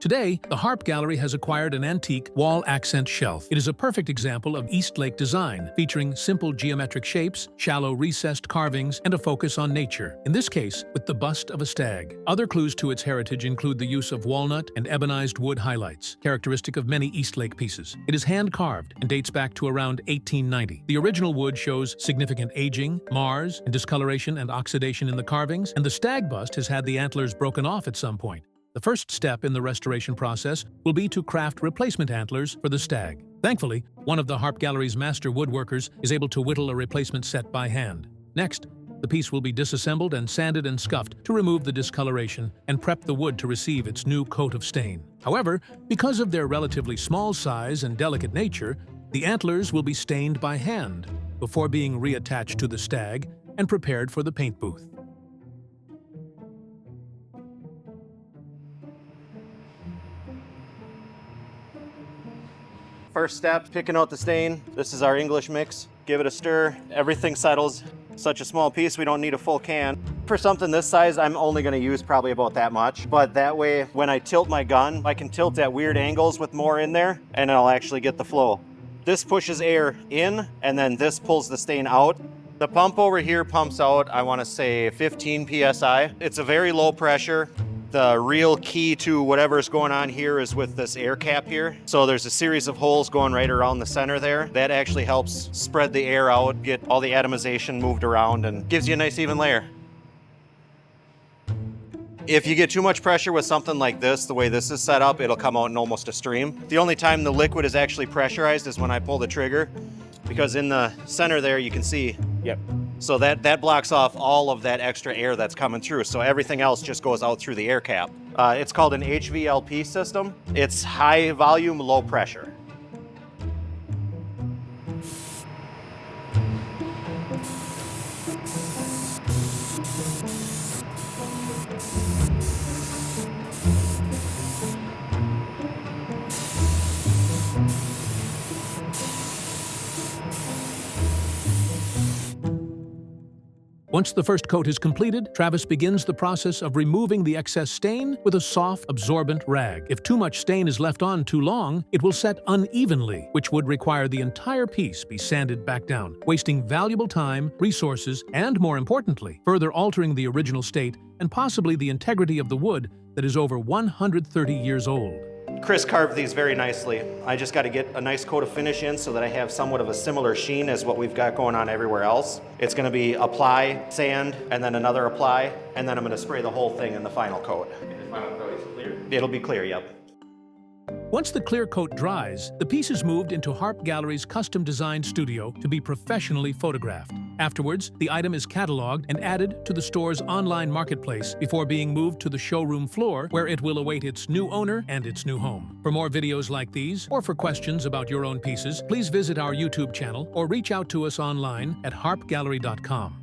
Today, the Harp Gallery has acquired an antique wall accent shelf. It is a perfect example of Eastlake design, featuring simple geometric shapes, shallow recessed carvings, and a focus on nature, in this case with the bust of a stag. Other clues to its heritage include the use of walnut and ebonized wood highlights, characteristic of many Eastlake pieces. It is hand-carved and dates back to around 1890. The original wood shows significant aging, mars, and discoloration and oxidation in the carvings, and the stag bust has had the antlers broken off at some point. The first step in the restoration process will be to craft replacement antlers for the stag. Thankfully, one of the Harp Gallery's master woodworkers is able to whittle a replacement set by hand. Next, the piece will be disassembled and sanded and scuffed to remove the discoloration and prep the wood to receive its new coat of stain. However, because of their relatively small size and delicate nature, the antlers will be stained by hand before being reattached to the stag and prepared for the paint booth. First step, picking out the stain. This is our English mix. Give it a stir. Everything settles. Such a small piece, we don't need a full can. For something this size, I'm only gonna use probably about that much. But that way, when I tilt my gun, I can tilt at weird angles with more in there, and I'll actually get the flow. This pushes air in, and then this pulls the stain out. The pump over here pumps out, I wanna say 15 PSI. It's a very low pressure. The real key to whatever's going on here is with this air cap here. So there's a series of holes going right around the center there. That actually helps spread the air out, get all the atomization moved around, and gives you a nice even layer. If you get too much pressure with something like this, the way this is set up, it'll come out in almost a stream. The only time the liquid is actually pressurized is when I pull the trigger, because in the center there you can see, yep. So that blocks off all of that extra air that's coming through. So everything else just goes out through the air cap. It's called an HVLP system. It's high volume, low pressure. Once the first coat is completed, Travis begins the process of removing the excess stain with a soft, absorbent rag. If too much stain is left on too long, it will set unevenly, which would require the entire piece be sanded back down, wasting valuable time, resources, and more importantly, further altering the original state and possibly the integrity of the wood that is over 130 years old. Chris carved these very nicely. I just got to get a nice coat of finish in so that I have somewhat of a similar sheen as what we've got going on everywhere else. It's going to be apply, sand, and then another apply, and then I'm going to spray the whole thing in the final coat. And the final coat is clear? It'll be clear, yep. Once the clear coat dries, the piece is moved into Harp Gallery's custom-designed studio to be professionally photographed. Afterwards, the item is cataloged and added to the store's online marketplace before being moved to the showroom floor, where it will await its new owner and its new home. For more videos like these, or for questions about your own pieces, please visit our YouTube channel or reach out to us online at harpgallery.com.